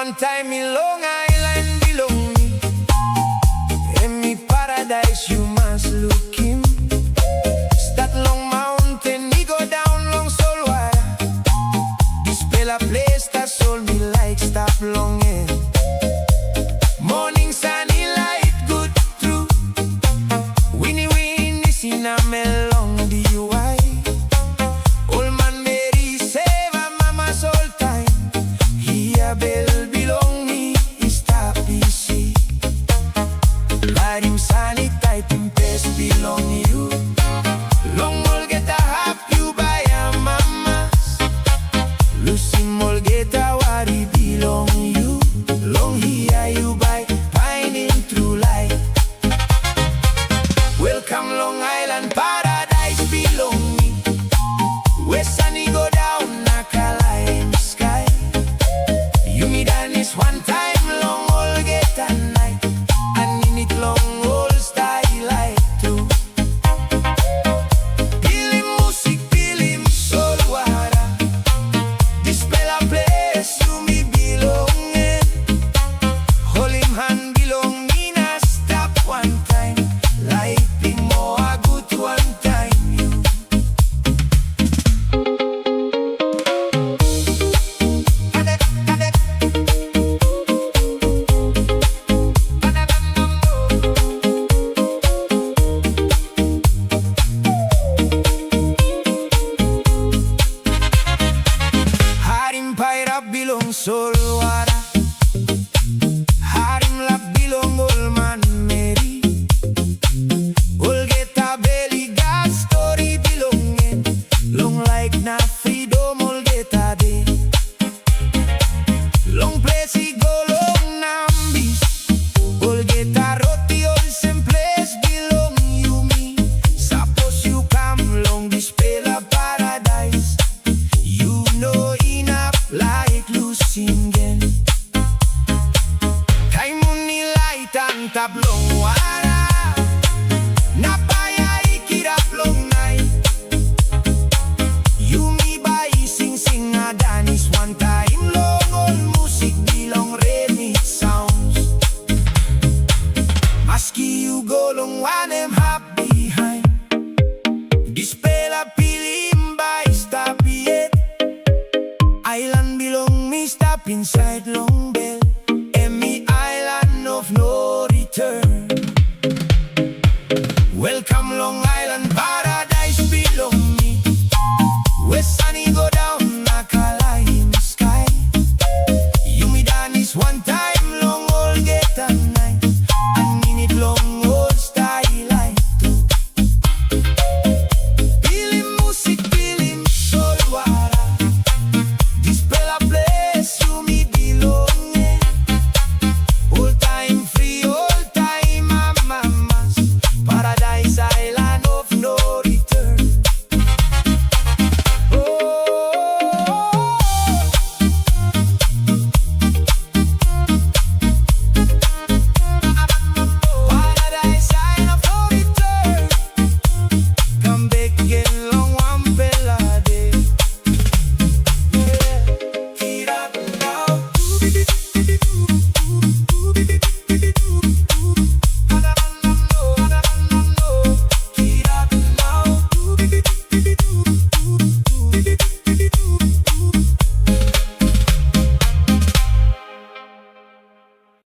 one time in Long Island belong me. In me paradise you must look him. Start long mountain, he go down long Solwara. This a place that sold me like stop longing. Morning sunny light good through. Winnie Winnie sin a melong DUI. Old man Mary save a mama's all time. He a bell belong me, he stop PC. Ride him sunny tight, him best belong you. Long all get a half you by a mama's. Lucy mol get a worry belong you. Long here you by pining through life. Welcome Long Island Paradise belong me. Where sunny go down, knock a lime sky. You meet Dennis one time, long all get a night. And in it long all style like too. Feel him music, feel him soul water. This a place you me belonging. Hold him hand belong me na stop one time. Like him more a good one time you. Heart in Pirate belong soul